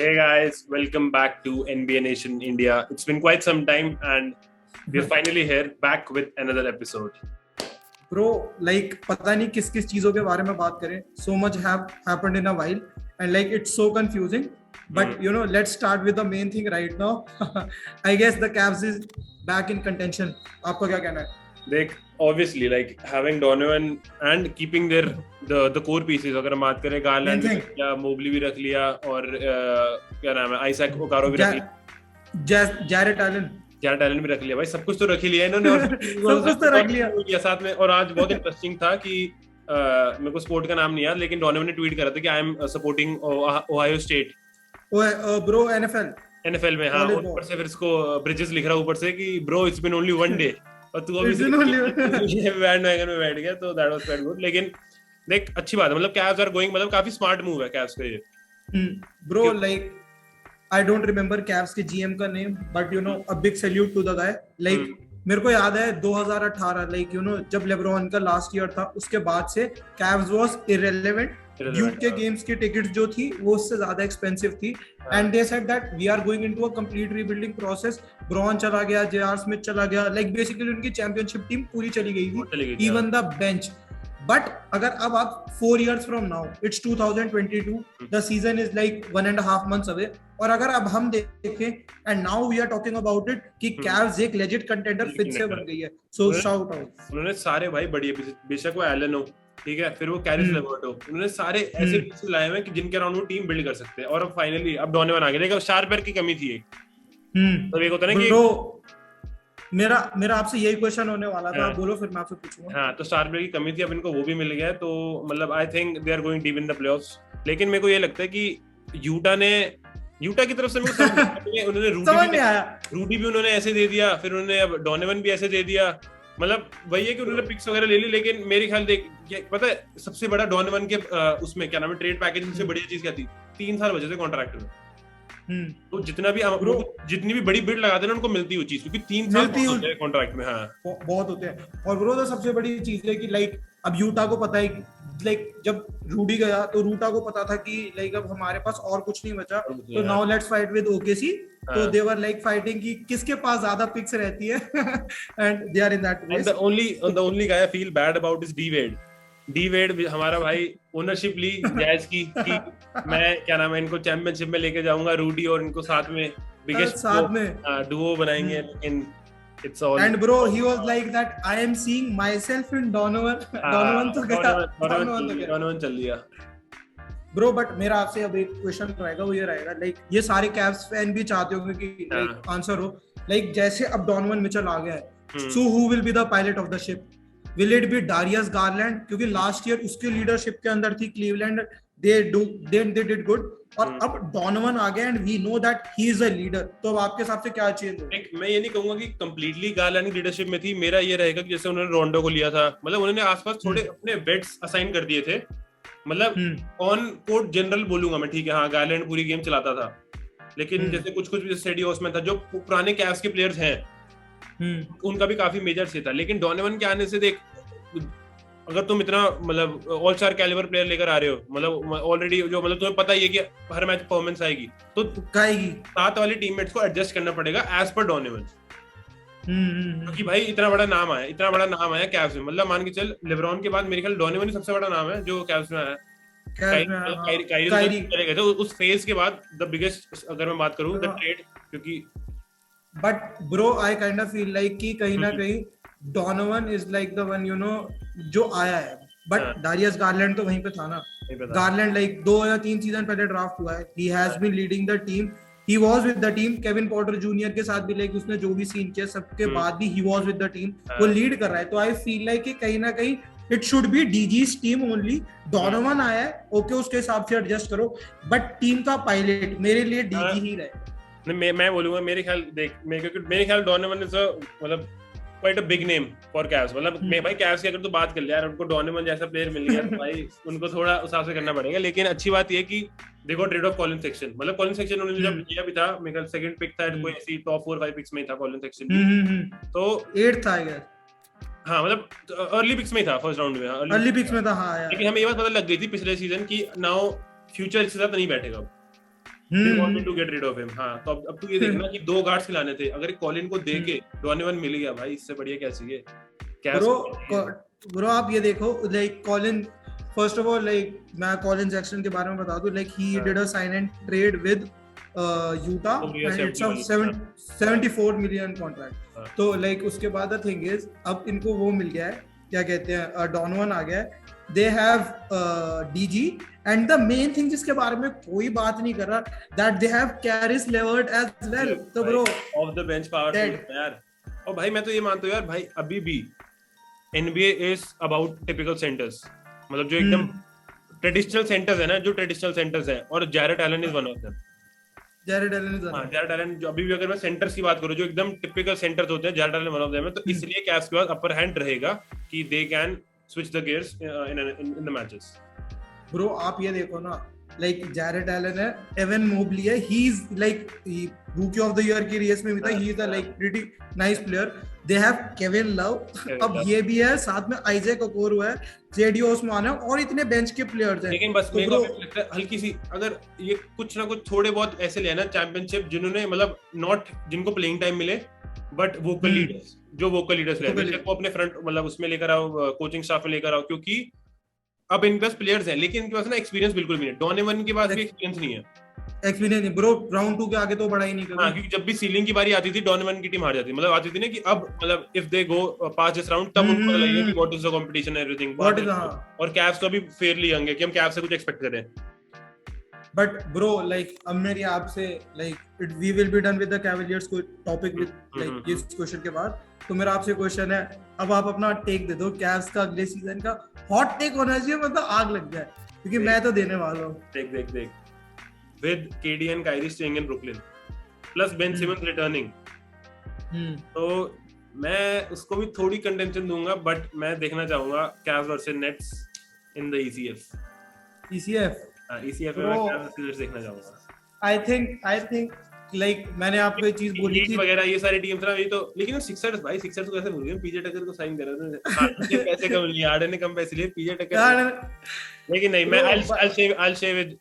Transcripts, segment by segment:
Hey guys, welcome back to NBA Nation India. It's been quite some time and we're finally here back with another episode. Bro, like पता नहीं किस किस चीजों के बारे में बात करें. So much have happened in a while and like it's so confusing. But you know, let's start with the main thing right now. I guess the Cavs is back in contention. आपका क्या कहना है? देख, obviously like having Donovan and keeping their the core pieces. अगर हम बात करें garland भी रख लिया, मोबली भी रख लिया और क्या नाम है, आइजैक ओकारो भी रख लिया, जैरेट एलन भी रख लिया. भाई सब कुछ तो रख ही लिया इन्होंने और सब कुछ तो रख लिया साथ में. और आज बहुत इंटरेस्टिंग था कि मेरे को स्पोर्ट का नाम नहीं याद, लेकिन डोनोवन ने ट्वीट करा था कि I am supporting Ohio state. Bro NFL में. हाँ, ऊपर से फिर इसको ब्रिजेस लिख रहा ऊपर से कि bro it's been only one day और तू अभी बैंडवैगन में बैठ गया. तो दैट वाज क्वाइट गुड. लेकिन देख, अच्छी बात है, मतलब कैव्स आर गोइंग, मतलब काफी स्मार्ट मूव है कैव्स का ये. Bro like I don't remember Cavs के GM का name, but you know a big salute to the guy. Like मेरे को याद है 2018 like you know जब लेब्रॉन का लास्ट ईयर था, उसके बाद से Cavs was irrelevant. ड्यूक के गेम्स की टिकट्स जो थी वो उससे ज्यादा एक्सपेंसिव थी. And they said that we are going into a complete rebuilding process. Bron चला गया, जेआर स्मिथ चला गया, लाइक बेसिकली उनकी चैंपियनशिप टीम पूरी चली गई थी, इवन द बेंच. बट अगर अब आप 4 years from now, it's 2022, the season is like 1.5 months away, और अगर अब हम देखें and now we are talking about it कि Cavs एक legit contender फिर से बन गई है. So shout out. उन्होंने सारे भाई बढ़िया, बेशक वो एलन हो, ठीक है, फिर वो कैरिस लेवर्ट हो, उन्होंने सारे ऐसे पीसेस लाए हैं कि जिनके अराउंड वो टीम बिल्ड कर सकते हैं. और अब फाइनली अब डोनोवन आ गया. देखो, शार्पर की कमी थी एक. तो एक होता है ना कि मेरा आपसे यही क्वेश्चन होने वाला था. बोलो फिर मैं आपसे पूछूंगा. हाँ, तो स्टारब्रेक की कमी थी, अब इनको वो भी मिल गया. तो मतलब I think they are going deep in the playoffs. लेकिन मेरे को ये लगता है कि यूटा की तरफ से मेरे को उन्होंने रूडी भी उन्होंने ऐसे दे दिया, फिर उन्होंने अब डोनोवन भी ऐसे दे दिया. मतलब वही है कि उन्होंने पिक्स वगैरह ले ली. लेकिन मेरे ख्याल देख, पता है सबसे बड़ा डोनोवन के उसमें क्या नाम है, ट्रेड पैकेज सबसे बढ़िया चीज क्या थी, 3 साल बचे थे कॉन्ट्रैक्ट में. तो जितनी भी बड़ी बिड लगाते हैं उनको मिलती है वो चीज, क्योंकि 3 साल होते हैं कॉन्ट्रैक्ट में. हाँ, बहुत होते हैं. और ब्रो, तो सबसे बड़ी चीज है कि लाइक अब यूटा को पता है, लाइक जब रूडी गया तो रूटा को पता था कि लाइक अब हमारे पास और कुछ नहीं बचा, तो now let's fight with OKC. तो दे वर लाइक फाइटिंग कि किसके पास ज्यादा पिक्स रहती है. And they are in that race. The only guy I feel bad about is D Wade हमारा भाई ओनरशिप ली जैज की कि मैं क्या नाम है, इनको चैंपियनशिप में लेके जाऊंगा, रूडी और इनको साथ में बिगेस्ट डुओ बनाएंगे. लेकिन it's all, and bro he was like that I am seeing myself in Donovan. Donovan चल दिया ब्रो. बट मेरा आपसे अब एक क्वेश्चन रहेगा, वो ये रहेगा, लाइक ये सारे कैव्स फैन भी चाहते होंगे कि लाइक आंसर हो, लाइक जैसे अब डोनोवन मिचेल आ गया है, so who will be the pilot of the ship? Will it be Darius garland? क्योंकि लास्ट ईयर उसके लीडरशिप के अंदर थी क्लीवलैंड, they did good. और अब डोनोवन आ गया and we know that he is a leader. तो अब आपके हिसाब से क्या चेंज होगा? मैं ये नहीं कहूंगा कि कंप्लीटली गार्लैंड की लीडरशिप में थी. मेरा ये रहेगा कि जैसे उन्होंने रोंडो को लिया था, मतलब उन्होंने आसपास थोड़े अपने बेट्स असाइन कर दिए थे. मतलब ऑन कोर्ट जनरल बोलूंगा मैं, ठीक है, हाँ गार्लैंड पूरी गेम चलाता था, लेकिन जैसे कुछ स्टेडी हाउसमैन था, जो पुराने कैव्स के प्लेयर्स हैं, उनका भी काफी मेजर से था. लेकिन डोनोवन के आने से देख, अगर तुम इतना मतलब ऑल स्टार कैलिबर प्लेयर लेकर आ रहे हो, मतलब ऑलरेडी जो मतलब तुम्हें पता ही है कि हर मैच परफॉर्मेंस आएगी, तो साथ वाले टीममेट्स को एडजस्ट करना पड़ेगा एज पर डोनोवन. क्योंकि भाई इतना बड़ा नाम आया कैव्स में. मतलब मान के चल, लेब्रॉन के बाद मेरे ख्याल डोनोवन ही सबसे बड़ा नाम है जो कैव्स में आया. कायरी चले गए थे उस फेज के बाद. द बिगेस्ट अगर मैं बात करूं द ट्रेड, क्योंकि but bro I kind of feel like कि कहीं ना कहीं Donovan is like the one, you know, जो आया है. बट डारियस गार्लैंड तो वहीं पे था ना. गार्लैंड लाइक 2 या 3 सीजन पहले ड्राफ्ट हुआ है. He has been leading the team. He was with the team. Kevin Potter junior के साथ भी लाइक उसने जो भी सीन किया, सबके बाद भी he was with the team. वो लीड कर रहा है. तो I feel like कि कहीं ना कहीं it should be DG's team only. Donovan आया है, ओके, उसके हिसाब से एडजस्ट करो, बट टीम का पायलट मेरे लिए DG ही रहे. मैं बोलूंगा, मेरे ख्याल डोनोवन इज मतलब quite a big name for Cavs. मतलब मैं भाई Cavs की अगर तो बात कर लिया यार, उनको डोनोवन जैसा प्लेयर मिल गया तो भाई उनको थोड़ा उस हिसाब से करना पड़ेगा. लेकिन अच्छी बात ये कि देखो ट्रेड ऑफ कॉलिन सेक्शन, मतलब कॉलिन सेक्शन उन्होंने जब लिया भी था, मेरे ख्याल सेकंड पिक था, कोई ऐसी टॉप 4-5 पिक्स में था कॉलिन सेक्शन भी. तो 8th था यार. हाँ, मतलब अर्ली पिक्स में था, फर्स्ट राउंड में अर्ली पिक्स में था. हाँ यार, लेकिन हमें ये बात पता लग गई थी पिछले सीजन की नाउ फ्यूचर इसके साथ नहीं बैठेगा. They wanted to get rid of him. हाँ, तो अब तू ये देखना कि 2 गार्ड्स खिलाने थे, अगर कॉलिन को दे के डोनोवन मिल गया भाई, इससे बढ़िया क्या चाहिए? ब्रो आप ये देखो, like Colin, first of all like मैं कॉलिन जैक्सन के बारे में बता दूं, like he did a sign and trade with Utah and it's a 74 million contract. तो लाइक उसके बाद द थिंग इज, अब इनको वो मिल गया है, क्या कहते हैं, डोनोवन आ गया है. They have DG and the main thing जिसके बारे में कोई बात नहीं कर रहा, that they have Caris LeVert as well. तो bro off the bench power यार. और भाई मैं तो ये मानता हूँ यार भाई, अभी भी NBA is about typical centers, मतलब जो एकदम ट्रेडिशनल सेंटर्स है ना, जो ट्रेडिशनल सेंटर्स है, और Jarrett Allen is one of them. Jarrett Allen जो अभी भी, अगर मैं सेंटर्स की बात करूं जो एकदम टिपिकल सेंटर्स होते हैं, Jarrett Allen one of them है. तो इसलिए कैव्स के पास अपर हैंड रहेगा कि they can switch the gears in the matches. Bro आप ये देखो ना, like Jared Allen है, Evan Mobley है, he is like rookie of the year की रेस में भी था, he is a like pretty nice player. They have Kevin Love, अब ये भी है, साथ में Isaac Okoro है, JD Osman है, और इतने बेंच के प्लेयर्स हैं. लेकिन बस मेरे को लगता है हल्की सी, अगर ये कुछ ना कुछ थोड़े बहुत ऐसे ले ना चैंपियनशिप, जिन्होंने मतलब नॉट जिनको प्लेइंग टाइम मिले, बट वोकल लीडर्स, जो वोकल लीडर्स रहे वो अपने फ्रंट मतलब उसमें लेकर आओ, कोचिंग स्टाफ में लेकर आओ, क्योंकि अब इनके पास प्लेयर्स हैं, लेकिन इनके पास ना एक्सपीरियंस बिल्कुल भी नहीं है. डोनोवन के पास भी एक्सपीरियंस नहीं है. एक्सपीरियंस नहीं ब्रो, राउंड 2 के आगे तो बढ़ा ही नहीं कर. हां, क्योंकि जब भी सीलिंग की बारी आती थी डोनोवन की टीम हार जाती, मतलब आती थी ना कि अब मतलब if they go pass this round, तब उनको लगेगा कि what is the competition and everything. और कैव्स तो अभी फेयरली यंग है कि हम कैव्स से कुछ एक्सपेक्ट करें. But bro, like अब मेरी आपसे like we will be done with the Cavaliers topic with like इस क्वेश्चन के बाद, तो मेरा आपसे क्वेश्चन है, अब आप अपना टेक दे दो कैव्स का अगले सीजन का. हॉट टेक होना चाहिए, मतलब आग लग जाए, क्योंकि मैं तो देने वाला हूँ. देख with KD and Kyrie staying in Brooklyn plus Ben Simmons returning, तो मैं उसको भी थोड़ी कंटेंशन दूंगा, बट मैं देखना चाहूंगा caves versus nets in the ECF में मैं कैव्स देखना चाहूंगा. I think like मैंने आपको ये चीज बोली थी वगैरह, ये सारी टीम्स ना, ये तो, लेकिन सिक्सर्स भाई, सिक्सर्स को कैसे भूल गए, पीजे टकर को साइन कर रहे थे. हां, पैसे कम लिए, आर्डन ने कम पैसे लिए, पीजे टकर. लेकिन नहीं, मैं I'll stay with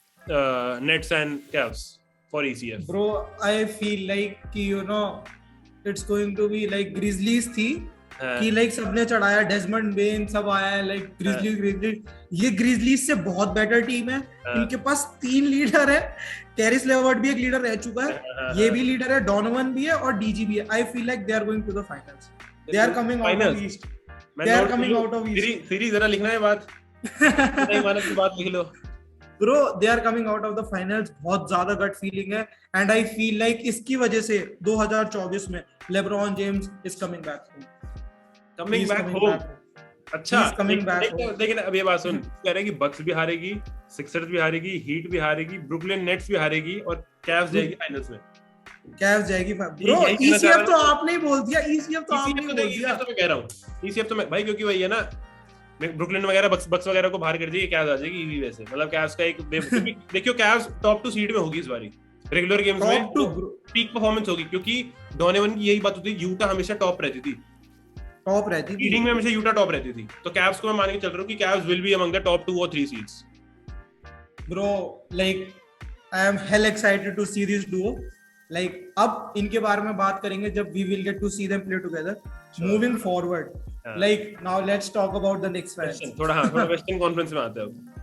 Nets and Cavs for ECF. Bro, I feel like कि you know it's going to be like Grizzlies थी कि लाइक सबने चढ़ाया, डेजमंड बेन सब आया है, लाइक ग्रिजलीज, ये ग्रिजलीज से बहुत बेटर टीम है. इनके पास 3 लीडर है, कैरिस लेवर्ट भी एक लीडर रह चुका है, ये भी लीडर है, डोनोवन भी है और डीजी भी है. I feel like they are going to the finals, they are coming out of east, they are coming out of east. Series जरा लिखना है बात, नहीं मानो की बात लिख लो bro. They are coming out of the finals, बहुत ज्यादा गट फीलिंग है. एंड आई फील लाइक इसकी वजह से 2024 में LeBron James is coming back home. अच्छा, लेकिन अब ये बात सुन, कह रहे हैं कि बक्स भी हारेगी, सिक्सर्स भी हारेगी, हीट भी हारेगी, ब्रुकलिन नेट्स भी हारेगी, और कैव्स जाएगी फाइनल्स में. कैव्स जाएगी ब्रो. ईसीएफ तो आपने ही बोल दिया, ईसीएफ तो आपने ही बोल दिया. तो मैं कह रहा हूं ईसीएफ तो मैं भाई, क्योंकि वही है ना, ब्रुकलिन वगैरह बक्स वगैरह को बाहर कर दिए, कैव्स आ जाएगी इजी वैसे. मतलब कैव्स का एक देखियो, कैव्स टॉप 2 सीड में होगी इस बारी रेगुलर गेम्स में, पीक परफॉर्मेंस होगी, क्योंकि डोनोवन की यही बात होती है, यूटा हमेशा टॉप रहती थी, लीडिंग में हमेशा यूटा टॉप रहती थी. तो कैव्स को मैं मान के चल रहा हूं कि Cavs will be among the top 2 or 3 seeds. Bro like I am hell excited to see this duo. Like अब इनके बारे में बात करेंगे जब we will get to see them play together. Moving forward, like now let's talk about the next match. थोड़ा western conference में आते हैं.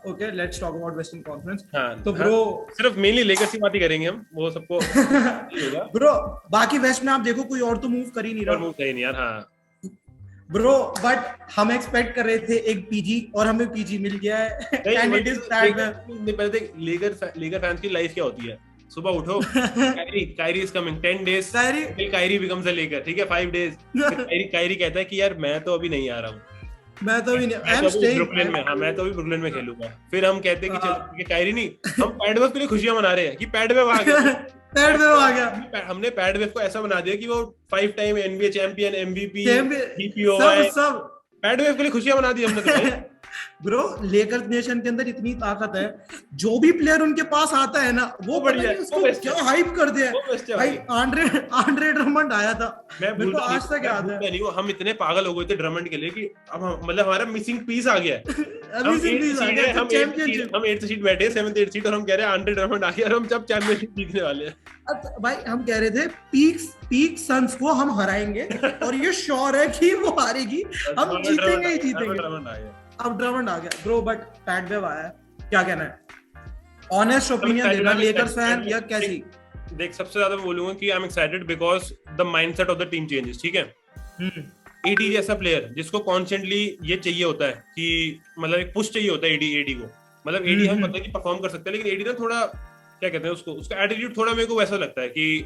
Okay, let's talk about western conference. तो ब्रो सिर्फ मेनली लेकर्स की बात ही करेंगे हम, वो सबको होगा ब्रो. बाकी वेस्ट में आप देखो कोई और तो मूव कर ही नहीं रहा यार. हां ब्रो, बट हम एक्सपेक्ट कर रहे थे एक पीजी, और हमें पीजी मिल गया है. And it is that. पहले देख, लेकर फैंस की लाइफ क्या होती है, सुबह उठो, Kyrie is coming 10 days, Kyrie becomes a Laker, ठीक है, 5 days, कायरी कहता है कि यार मैं तो अभी नहीं आ रहा हूँ, मैं तो भी नहीं, आई एम स्टेइंग ब्रुकलिन में. हां, मैं तो भी ब्रुकलिन में खेलूंगा. फिर हम कहते हैं कि चल कि कायरी नहीं, हम पैडवेव के लिए खुशियां मना रहे हैं कि पैडवेव आ गया. हमने पैडवेव को ऐसा बना दिया कि वो 5 time NBA champion, MVP, DPO, सब पैडवेव के लिए खुशियां मना दी हमने. तो ब्रो लेकर्स नेशन के अंदर इतनी ताकत है, जो भी प्लेयर उनके पास आता है ना, वो बढ़िया है, उसको क्या हाइप कर दिया है भाई. आंड्रे ड्रमंड आया था, मेरे को आज तक याद है. नहीं, वो हम इतने पागल हो गए थे ड्रमंड के लिए कि अब मतलब हमारा मिसिंग पीस आ गया है. अभी सिंपली आ गया चैंपियनशिप। हम 8th सीट बैठे 7th 8th सीट और हम कह रहे हैं आंड्रे ड्रमंड आ गया और हम जब चैंपियनशिप जीतने वाले हैं। भाई हम कह रहे थे पीक सन्स को हम हराएंगे और ये श्योर है कि वो हारेगी, हम जीतेंगे ही जीतेंगे। अब ड्रमंड आ गया ब्रो, बट पैट बेव आया, क्या कहना है? ऑनेस्ट ओपिनियन देना लेकर्स फैन या कैसी? देख सबसे ज्यादा मैं बोलूंगा कि I am excited because the mindset of the team changes, ठीक है। एडी जैसा प्लेयर जिसको कॉन्स्टेंटली ये चाहिए होता है कि मतलब एक पुश चाहिए होता है एडी को, मतलब एडी हम पता है कि परफॉर्म कर सकते हैं, लेकिन एडी ना थोड़ा क्या कहते हैं उसको, उसका एटीट्यूड थोड़ा मेरे को वैसा लगता है कि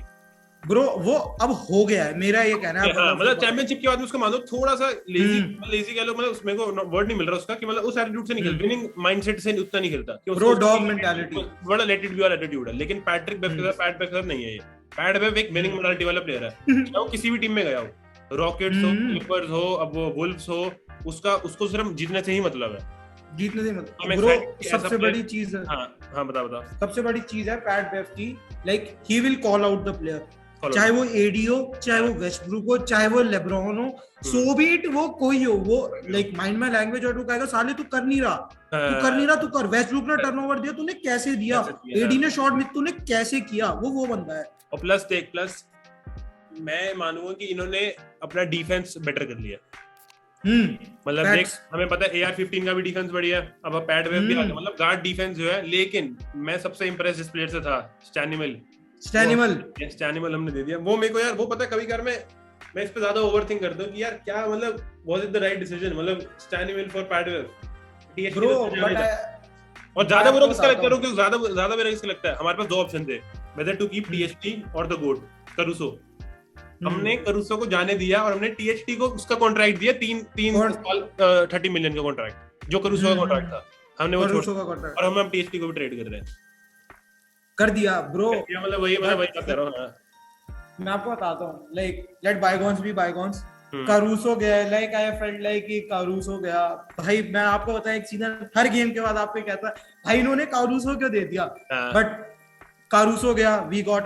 ब्रो वो अब हो गया है, मेरा ये कहना है। हाँ, मतलब चैंपियनशिप के बाद में उसको मान दो थोड़ा सा लेजी कह लो, मतलब उसमें को वर्ड नहीं मिल रहा उसका कि मतलब उस एटीट्यूड से नहीं खेलता, विनिंग माइंडसेट से उतना नहीं खेलता कि ब्रो डॉग मेंटालिटी बड़ा लेट इट बी वाला एटीट्यूड है। लेकिन पैट्रिक बेव के साथ पैट बेव के साथ नहीं है ये। पैट बेव एक विनिंग मेंटालिटी वाला प्लेयर है, चाहे वो किसी भी टीम में गया हो, रॉकेट्स हो, क्लिपर्स हो, अब वो वुल्व्स हो, उसको सिर्फ जीतने से ही मतलब है, जीतने से मतलब। ब्रो सबसे बड़ी चीज है, हाँ बता सबसे बड़ी चीज है पैट बेव की, like he will call out the player, चाहे वो एडी हो, चाहे वो वेस्टब्रूक हो, चाहे वो लेब्रॉन हो, सो बी इट, वो कोई हो, वो लाइक माइंड में लैंग्वेज और कहेगा साले तू कर नहीं रहा, तू कर नहीं रहा, तू कर। वेस्टब्रूक ने टर्नओवर दिया, तूने कैसे दिया? एडी ने शॉट मिस, तूने कैसे किया? वो बंदा है। और प्लस मैं मानूंगा कि इन्होंने अपना डिफेंस बेटर कर लिया। मतलब देख हमें पता है AR-15 का भी डिफेंस बढ़िया, अब पैट वेव भी आ गया, मतलब गार्ड डिफेंस जो है। लेकिन मैं सबसे इंप्रेस जिस प्लेयर से था, स्टैनिमल हमने दे दिया। वो मेरे को यार वो पता है कभी कभार मैं इस पे ज्यादा ओवरथिंक करता हूं कि यार क्या मतलब was it the right decision, मतलब स्टैनिमल फॉर पैट वेव ब्रो। और ज्यादा बुरा किसका लगता है, ज्यादा मेरा किसका लगता है, हमारे पास दो ऑप्शन थे, वेदर टू कीप THT और द गोट करूसो। हमने करूसो को जाने दिया और हमने THT को उसका कॉन्ट्रैक्ट दिया 30 मिलियन का कॉन्ट्रैक्ट, जो करूसो का कॉन्ट्रैक्ट था, हमने वो छोड़ और हम THT को भी ट्रेड कर रहे हैं, कर दिया ब्रो। मतलब वही बात कर रहा हूं। मैं आपको बताता हूं, like let bygones be bygones. Caruso गया, लाइक आई फेल्ट लाइक कि कारूसो गया भाई। मैं आपको बताया एक सीजन हर गेम के बाद आपको कहता भाई इन्होंने कारूसो क्यों दे दिया, बट कारूसो गया, वी गॉट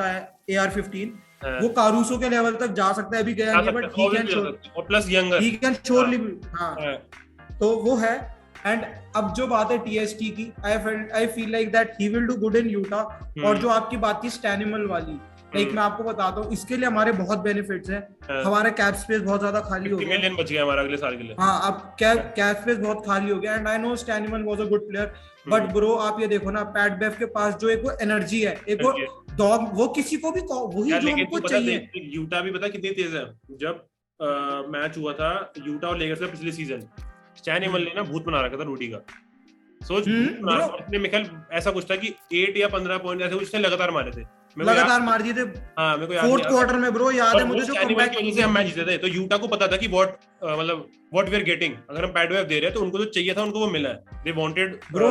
AR-15। वो कारूसो के लेवल तक जा सकता है, अभी गया नहीं, बट ही कैन शो, और plus younger, he can surely. हां तो वो है। एंड अब जो बात है THT की, आई feel like that he will do good in Utah. और जो आपकी बात थी स्टैनिमल वाली, लाइक मैं आपको बताता हूँ, इसके लिए हमारे बहुत बेनिफिट्स हैं। हमारा कैप स्पेस बहुत ज्यादा खाली हो गया, मिलियन बच गया हमारा अगले साल के लिए। हाँ, अब कैप स्पेस बहुत खाली हो गया। And I know Stanimal was a good player, but bro आप ये देखो ना, पैट बेव के पास जो एक वो एनर्जी है, एक वो डॉग, वो किसी को भी वही जो हमको चाहिए। यूटा भी पता कितनी तेज है। जब मैच हुआ था यूटा और लेकर्स का पिछले सीजन, स्टैनिमल ने ना भूत बना रखा था रूडी का, सोच। अपने मिखल ऐसा कुछ था कि 8 या 15 पॉइंट ऐसे कुछ लगातार मारे थे, लगातार मार दिए थे। हाँ मेरे को याद है, फोर्थ क्वार्टर में ब्रो याद है मुझे, जो कमबैक की वजह से हम मैच जीते थे। तो यूटा को पता था कि व्हाट वी आर गेटिंग, अगर हम पैट वेव दे रहे हैं तो उनको जो चाहिए था उनको वो मिला है। दे वांटेड ब्रो,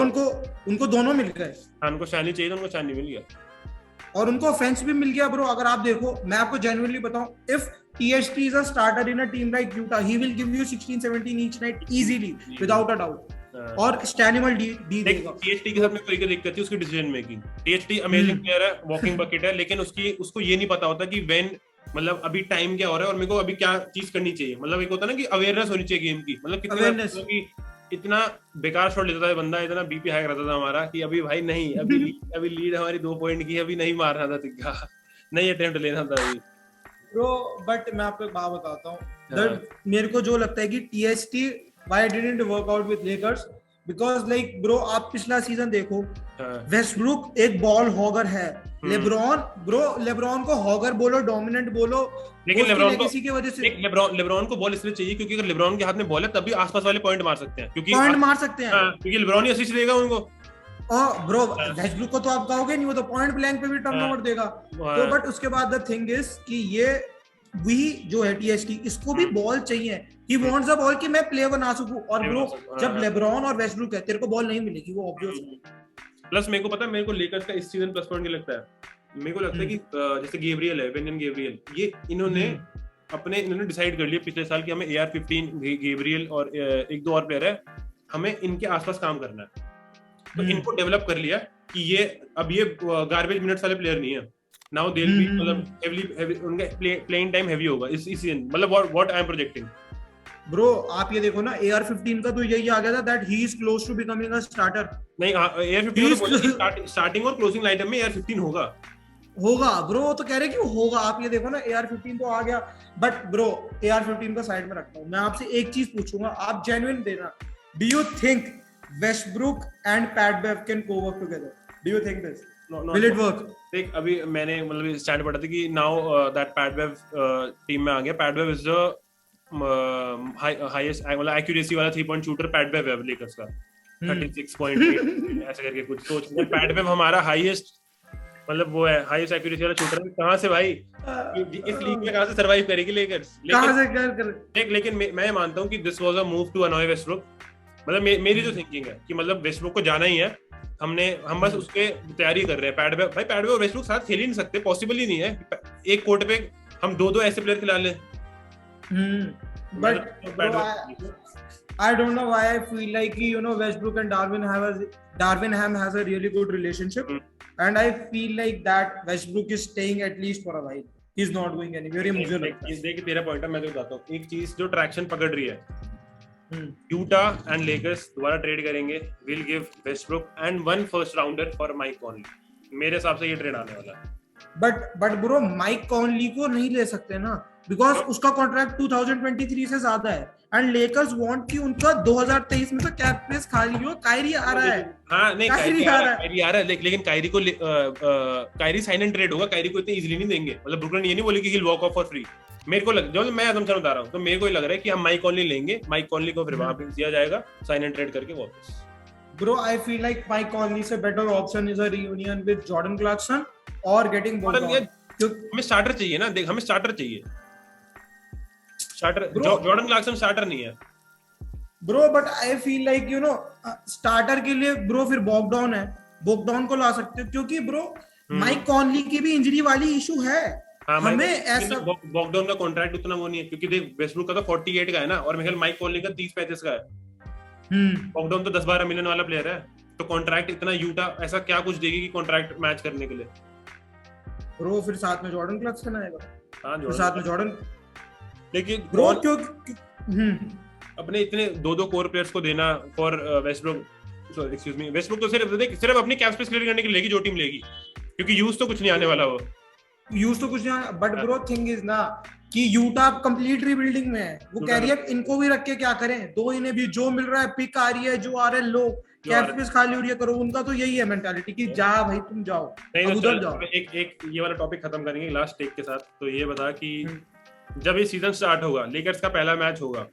उनको दोनों मिल गए। हाँ, उनको स्टैनी चाहिए था, उनको स्टैनी मिल गया, और उनको ऑफेंस भी मिल गया ब्रो। अगर आप देखो, मैं आपको जेन्युइनली बताऊं, if THT is a starter in a team like Utah, he will give you 16-17 each night easily without a doubt. और स्टैनिमल डी देगा। THT के साथ में कोई दिक्कत थी उसकी decision making. THT amazing player है, वॉकिंग बकेट है, लेकिन उसको ये नहीं पता होता कि व्हेन, मतलब अभी टाइम क्या हो रहा है और मेरे को अभी क्या चीज करनी चाहिए। मतलब एक होता है ना कि अवेयरनेस होनी चाहिए गेम की, मतलब कितनी इतना बेकार शॉट लेता था बंदा, इतना BP हाई करता था हमारा कि अभी भाई नहीं, अभी लीड हमारी 2 पॉइंट की, अभी नहीं मारना था तिक्का, नहीं अटेम्प्ट लेना था अभी ब्रो। बट मैं आपको एक बात बताता हूँ, मेरे को जो लगता है कि THT why didn't work out with Lakers, because like bro आप पिछला सीजन देखो, वेस्टब्रूक एक बॉल हॉगर है, लेब्रॉन को हॉगर बोलो, डोमिनेंट बोलो, लेकिन लेब्रॉन को बॉल इसलिए चाहिए क्योंकि अगर लेब्रॉन के हाथ में बॉल है तभी आसपास वाले पॉइंट मार सकते हैं, क्योंकि लेब्रॉन ही असिस्ट देगा उनको। ब्रो वेस्टब्रूक को तो आप कहोगे नहीं, वो तो पॉइंट ब्लैंक पे भी टर्नओवर देगा। तो बट उसके बाद द थिंग इज कि ये वही जो है THT, इसको भी बॉल चाहिए, ही वांट्स द बॉल कि मैं प्ले बना सकूं। और ब्रो जब लेब्रॉन और वेस्टब्रूक है, तेरे को बॉल नहीं मिलेगी, वो ऑब्वियस है। प्लस मेरे को पता है, मेरे को लेकर्स का इस सीजन प्लस पॉइंट क्या लगता है, मेरे को लगता है कि जैसे गेब्रियल है, वेनियन गेब्रियल, ये इन्होंने डिसाइड कर लिया पिछले साल कि हमें AR-15, गेब्रियल और एक दो और प्लेयर है, हमें इनके आसपास काम करना है। तो इनको डेवलप कर लिया कि ये अब ये गार्बेज मिनट्स वाले प्लेयर नहीं है। नाउ दे विल बी, मतलब हेवी उनका प्लेइंग टाइम हेवी होगा इस सीजन, मतलब what I am projecting bro आप ये देखो ना, AR-15 का तो यही आ गया था that he is close to becoming a starter. नहीं AR-15 तो बोला कि स्टार्टिंग और क्लोजिंग लाइनअप में AR-15 होगा ब्रो, तो कह रहे कि होगा। आप ये देखो ना, AR-15 तो आ गया, बट ब्रो AR-15 का साइड में रखता हूँ। मैं आपसे एक चीज पूछूंगा, आप जेन्युइन देना, do you think Westbrook and Pat Bev can cowork together? Do you think this will it work? देख अभी मैंने मतलब स्टैंड पढ़ा था कि now that Pat Bev team में आ गया। Pat Bev is the highest मतलब एक्यूरेसी वाला 3-point शूटर पैट बेव है लेकर्स का 36.8 ऐसा करके कुछ। सोच पैट बेव हमारा हाईएस्ट मतलब वो है हाईएस्ट एक्यूरेसी वाला शूटर। कहां से भाई इस लीग में कहां से सरवाइव करेगी लेकर्स? लेकिन मैं मानता हूं कि this was a move to annoy Westbrook. मतलब मेरी जो थिंकिंग है कि मतलब वेस्टब्रुक को जाना ही है, हम बस उसके तैयारी कर रहे हैं। पैट बेव और वेस्टब्रुक साथ खेल ही नहीं सकते, पॉसिबल ही नहीं है। एक कोर्ट पे हम दो ऐसे प्लेयर खिला ले। But I don't know why I feel like Westbrook and Darvin Ham has a really good relationship, and I feel like that Westbrook is staying at least for a while. He's not going anywhere. ये मुझे लगता है। देख तेरा point है, मैं तो बताता हूँ एक चीज जो ट्रैक्शन पकड़ रही है। यूटा एंड लेकर्स दोबारा ट्रेड करेंगे, will give Westbrook and 1 first rounder for Mike Conley. मेरे हिसाब से ये ट्रेड आने वाला है। बट ब्रो माइक कॉनली को नहीं ले सकते ना, बिकॉज उसका कॉन्ट्रैक्ट 2023 से ज्यादा है, एंड लेकर्स वांट कि उनका 2023 में तो कैप स्पेस खाली हो। कायरी आ रहा है। हाँ नहीं कायरी आ रहा है लेकिन कायरी साइन एंड ट्रेड होगा। कायरी को इतने इजीली नहीं देंगे। मतलब ब्रुकलिन ये नहीं बोले कि he'll walk off for free। मेरे को जो मैं असम्पशन बता रहा हूँ, तो मेरे को लग रहा है कि हम माइक कॉनली लेंगे, माइक कॉनली को फिर वापस दिया जाएगा साइन एंड ट्रेड करके वापस। Bro, I feel like Mike Conley से better option is a reunion with Jordan Clarkson or getting Bogdan. हमें स्टार्टर चाहिए ना, देख हमें स्टार्टर चाहिए। स्टार्टर जॉर्डन क्लार्कसन स्टार्टर नहीं है bro, but I feel like starter के लिए ब्रो फिर बॉगडाउन है, बॉगडाउन को ला सकते हो, क्योंकि ब्रो माइक कॉनली की भी इंजरी वाली इशू है। हाँ, हमें ऐसा बॉगडाउन का कॉन्ट्रैक्ट उतना वो नहीं है, क्योंकि देख वेस्टब्रुक का तो 48 का है ना, और मेरे माइक कॉनली का 30-35 का है। बॉगडाउन तो 10-12 मिलियन वाला प्लेयर है, तो कॉन्ट्रैक्ट इतना यूटा ऐसा क्या कुछ देगी कि कॉन्ट्रैक्ट मैच करने के लिए। ब्रो फिर साथ में जॉर्डन क्लार्कसन आएगा। हाँ फिर साथ में जॉर्डन, लेकिन ब्रो क्यों अपने इतने दो कोर प्लेयर्स को देना for Westbrook, sorry excuse me, Westbrook तो सिर्फ अपनी कैप स्पेस क्लियर करने के लिए लेगी जो टीम लेगी, क्योंकि यूज तो कुछ नहीं आने वाला वो। यूज तो कुछ नहीं, बट ब्रो थिंग इज ना कि यूटा कंप्लीट रीबिल्डिंग में है। वो कह रही है इनको भी रख के क्या करें, दो इन्हें भी, जो मिल रहा है पिक आ रही है, जो आ रहा है लो, कैप स्पेस खाली हो रही है, करो। उनका तो यही है मेंटालिटी कि जा भाई तुम जाओ, अब उधर जाओ। एक ये वाला टॉपिक खत्म करेंगे लास्ट टेक के साथ। तो ये बता कि जब ये सीजन स्टार्ट होगा, लेकर्स का पहला मैच होगा,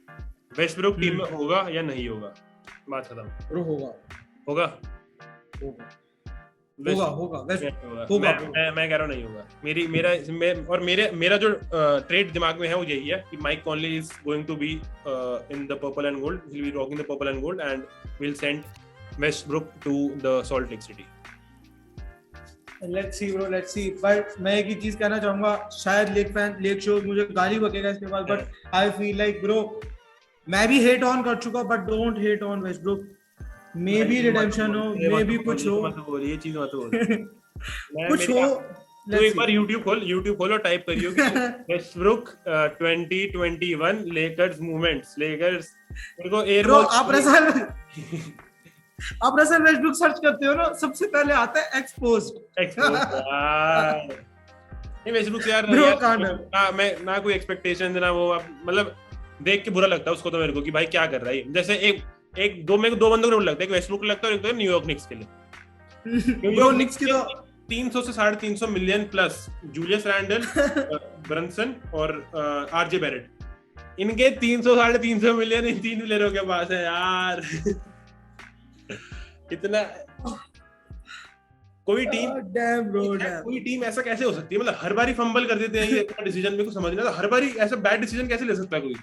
वेस्टब्रुक टीम में होगा या नहीं होगा? बात खत्म। ब्रो होगा होगा होगा होगा होगा। मैं कह रहा हूँ नहीं होगा। मेरा जो ट्रेड दिमाग में है वो यही है कि Mike Conley is going to be in the purple and gold, he will be rocking the purple and gold and will send Westbrook to the Salt Lake City. Let's see but मैं एक ही चीज कहना चाहूंगा, शायद lake show मुझे गाली बकेगा इसके बाद, but I feel like bro मैं भी हेट ऑन कर चुका, but don't hate on Westbrook. May be redemption हो, मे बी कुछ हो, ये चीज मत बोल कुछ हो। तो एक बार YouTube खोल और टाइप करियो कि वेस्टब्रुक 2021 लेकर्स मूवमेंट्स, लेकर्स मेरे को एयर ब्रो आप रसल वेस्टब्रुक सर्च करते हो ना, सबसे पहले आता है एक्सपोज्ड नहीं वेस्टब्रुक से यार मैं ना कोई एक्सपेक्टेशन ना वो, मतलब देख के बुरा लगता है उसको तो मेरे को कि भाई क्या कर रहा है। जैसे एक दो मेरे को दो बंदों को लगता है कि वेस्टब्रुक लगता है और एक तो न्यूयॉर्क निक्स के लिए। न्यूयॉर्क निक्स की तो 300 से 350 million plus Julius Randle, Brunson और आरजे बैरेट, इनके 300-350 मिलियन इन तीन प्लेयरों के पास है यार। इतना कोई टीम ऐसा कैसे हो सकती है? मतलब हर बारी फंबल कर देते हैं ये डिसीजन, मेरे को समझ नहीं आता हर बारी ऐसा बैड डिसीजन कैसे ले सकता है कोई।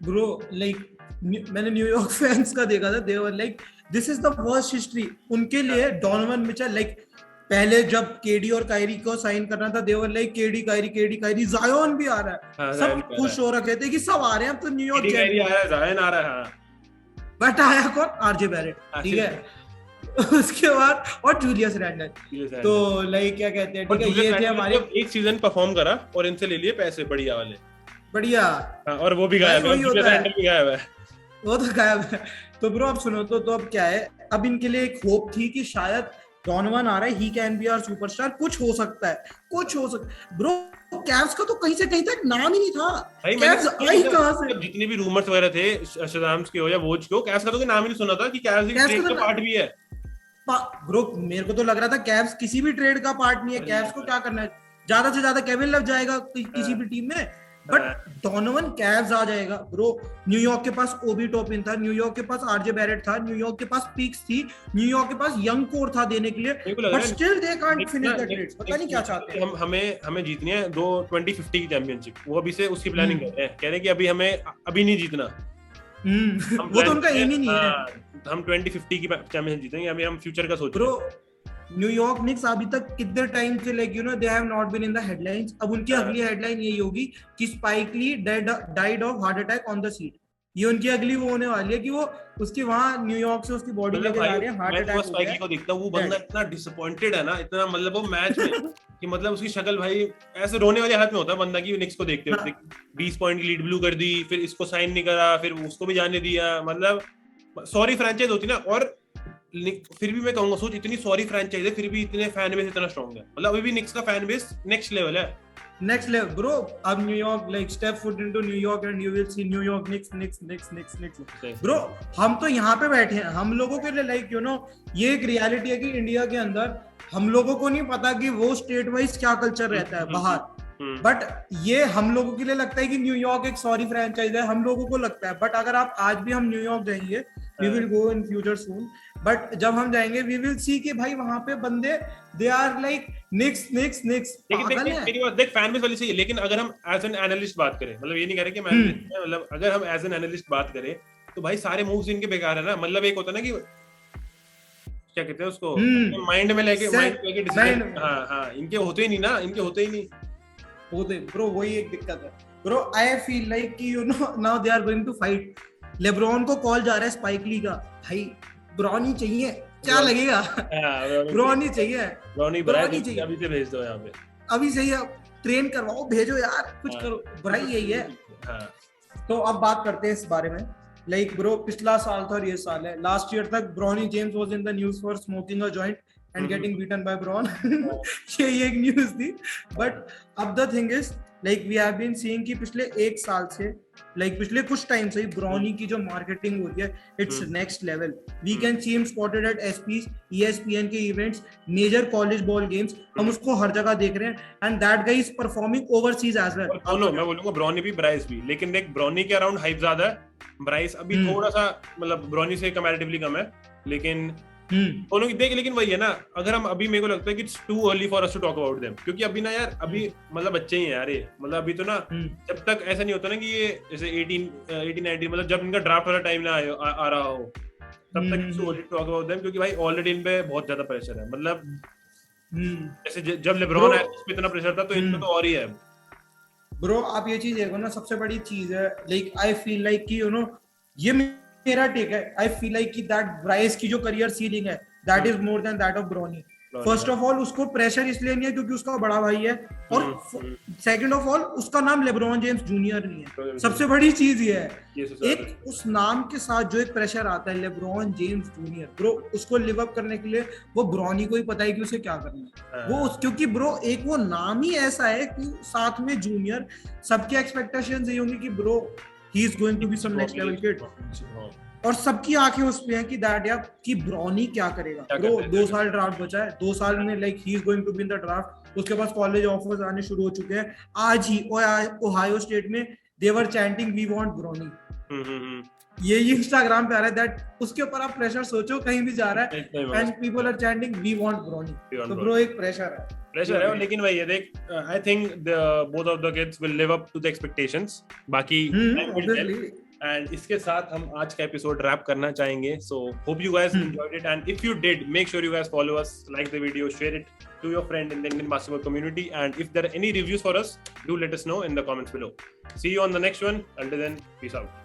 ब्रो लाइक मैंने न्यूयॉर्क फैंस का देखा था, they were like this is the worst history उनके लिए। डोनोवन मिचेल लाइक पहले जब केडी और कायरी को साइन करना था, they were like KD Kairi, जायोन भी आ रहा है, सब खुश हो रखे थे कि सब आ रहे हैं, अब तो न्यूयॉर्क जायोन आ रहा है, बट आया कौन? आरजे बैरेट, ठीक है। उसके बाद और जूलियस रैंडल, तो लाइक क्या कहते हैं, ठीक है, ये थे हमारे। एक सीजन परफॉर्म करा और इनसे ले लिए पैसे बढ़िया वाले। बढ़िया। और वो भी गायब है, वो तो गायब है। तो ब्रो अब सुनो, तो अब क्या है, अब इनके लिए एक होप थी कि शायद डॉनोवन आ रहा है, he can be our superstar, कुछ हो सकता है ब्रो। कैव्स का तो कहीं से कहीं तक नाम ही नहीं था भाई। कैव्स आई कहां से? जितने भी रूमर्स वगैरह थे शज़ाम्स के हो या वोज के हो, कैव्स का तो नाम ही नहीं सुना था कि कैव्स एक ट्रेड का पार्ट भी है। ब्रो मेरे को तो लग रहा था कैव्स किसी भी ट्रेड का पार्ट नहीं है। कैव्स को क्या करना है, ज्यादा से ज्यादा केविन लव जाएगा किसी भी टीम में, बट डॉनोवन कैव्स आ जाएगा ब्रो। न्यूयॉर्क के पास ओबी टॉपिन था, न्यूयॉर्क के पास आरजे बैरेट था, न्यूयॉर्क के पास पिक्स थी, न्यूयॉर्क के पास यंग कोर था देने के लिए, but still they can't finish the trades. पता नहीं क्या चाहते हैं। हमें जीतनी है 2050 की चैंपियनशिप, वो अभी से उसकी प्लानिंग कर रहे हैं, कह रहे हैं कि अभी हमें अभी नहीं जीतना। वो तो उनका एम ही नहीं है। हम 2050 की चैंपियनशिप जीतेंगे, अभी हम फ्यूचर का सोच रहे हैं। न्यूयॉर्क निक्स अभी तक कितने टाइम से like they have not been in the headlines. अब उनकी अगली हेडलाइन यही होगी कि Spike Lee died of heart attack on the seat. ये उनकी अगली वो होने वाली है कि वो उसकी वहां न्यूयॉर्क से उसकी बॉडी लेके जा रहे हैं, हार्ट अटैक हो गया। स्पाइक ली को देखता हूं, वो बंदा इतना डिसअपॉइंटेड है ना, इतना मतलब वो मैच में कि मतलब उसकी शक्ल भाई ऐसे रोने वाली हालत में होता है बंदा की निक्स को देखते हुए। 20 पॉइंट की लीड ब्लू कर दी, फिर इसको साइन नहीं करा, फिर उसको भी जाने दिया। मतलब सॉरी फ्रैंचाइज होती ना, और फिर भी मैं कहूंगा सोच, इतनी सॉरी फ्रैंचाइज है फिर भी इतने फैन बेस इतना स्ट्रांग है। मतलब अभी भी निक्स का फैन बेस नेक्स्ट लेवल है, नेक्स्ट लेवल ब्रो। अब New York like step foot into New York and you will see New York Knicks bro. हम तो यहाँ पे बैठे हैं, हम लोगों के लिए लाइक ये एक रियलिटी है कि इंडिया के अंदर हम लोगों को नहीं पता कि वो स्टेट वाइज क्या कल्चर रहता है बाहर, बट ये हम लोगों के लिए लगता है कि न्यूयॉर्क एक सॉरी फ्रैंचाइज है, हम लोगों को लगता है। बट अगर आप आज भी हम न्यूयॉर्क जाएंगे, we will go in future soon, but जब हम जाएंगे वी विल सी कि भाई वहां पे बंदे दे आर लाइक निक्स। देख फैन बेस वाली सही है, लेकिन अगर हम एज एन एनालिस्ट बात करें, मतलब ये नहीं कह रहे कि मैं मतलब अगर हम एज एन एनालिस्ट बात करें तो भाई सारे मूव्स इनके बेकार है ना। मतलब एक होता है ना कि क्या कहते हैं उसको, माइंड में लेके डिसीजन, हाँ इनके होते ही नहीं ना, इनके होते ही नहीं होते ब्रो। वही एक दिक्कत है ब्रो। आई फील लाइक कि now they are going to fight. LeBron को कॉल जा रहा है स्पाइक ली का, भाई ब्रॉनी चाहिए, क्या लगेगा? ब्रॉनी चाहिए, ब्रॉनी चाहिए, अभी से भेज दो यहाँ पे, अभी से ही ट्रेन करवाओ, भेजो यार, कुछ करो, भाई यही है। तो अब बात करते हैं इस बारे में। लाइक ब्रो पिछला साल था और ये साल है। लास्ट ईयर तक Bronny James was in the news for smoking a joint and getting beaten by Bron. ये एक न्यूज़ थी। बट अब the thing is like we have been seeing कि पिछले एक साल से लाइक पिछले कुछ टाइम से ब्रॉनी की जो मार्केटिंग होती है it's next level. We can see him spotted at ESPYs, ESPN के events, major college ball games, हम उसको हर जगह देख रहे हैं and that guy is performing overseas as well. दोनों मैं बोलूंगा, ब्रॉनी भी ब्राइस भी, लेकिन देख ब्रॉनी के अराउंड हाइप ज्यादा है, ब्राइस अभी थोड़ा सा मतलब ब्रॉनी से कंपैरेटिवली कम है, लेकिन दोनों की देख। लेकिन वही है ना, अगर हम अभी मेरे को लगता है कि it's too early for us to talk about them, क्योंकि अभी ना यार अभी मतलब बच्चे ही हैं यार ये। मतलब अभी तो ना जब तक ऐसा नहीं होता ना कि ये जैसे 18-19 मतलब जब इनका ड्राफ्ट वाला टाइम ना आ रहा हो, तब तक it's too early to talk about them, क्योंकि भाई ऑलरेडी इन पे बहुत ज्यादा प्रेशर है। मतलब जैसे जब लेब्रॉन आया उस पे इतना प्रेशर था, तो इन पे तो और ही है ब्रो। आप ये चीज देखो ना, सबसे बड़ी चीज है लाइक आई फील लाइक कि ये मेरा टेक है, आई फील लाइक कि दैट ब्राइस की जो करियर सीलिंग है that is more than that of Brownie. First of all उसको प्रेशर इसलिए नहीं है क्योंकि उसका बड़ा भाई है, और सेकंड ऑफ ऑल उसका नाम लेब्रॉन जेम्स जूनियर नहीं है। सबसे बड़ी चीज ये है, एक उस नाम के साथ जो एक प्रेशर आता है लेब्रॉन जेम्स जूनियर, ब्रो उसको लिव अप करने के लिए वो ब्रॉनी को ही पता है कि उसे क्या करना है। वो क्योंकि ब्रो एक वो नाम ही ऐसा है कि साथ में जूनियर, सबकी एक्सपेक्टेशंस ये होंगी कि bro he is going to be some next level kid, और सबकी आंखें उस पे हैं कि दैट यार कि ब्रॉनी क्या करेगा। ब्रो 2 साल ड्राफ्ट बचा है, 2 साल में like he is going to be in the draft. उसके पास कॉलेज ऑफर्स आने शुरू हो चुके हैं। आज ही ओहायो स्टेट में दे वर चैंटिंग वी वांट ब्रॉनी। ये इंस्टाग्राम पे आ रहा है दैट, उसके ऊपर आप प्रेशर सोचो, कहीं भी जा रहा है and people are chanting we want Bronny. तो ब्रो एक प्रेशर है। लेकिन भाई ये देख, I think both of the kids will live up to the expectations. बाकी एंड इसके साथ हम आज का एपिसोड रैप करना चाहेंगे। So hope you guys enjoyed it, and if you did, make sure you guys follow us, like the video, share it to your friend in the Indian basketball community, and if there are any reviews for us, do let us know in the comments below. See you on the next one. Until then, peace out.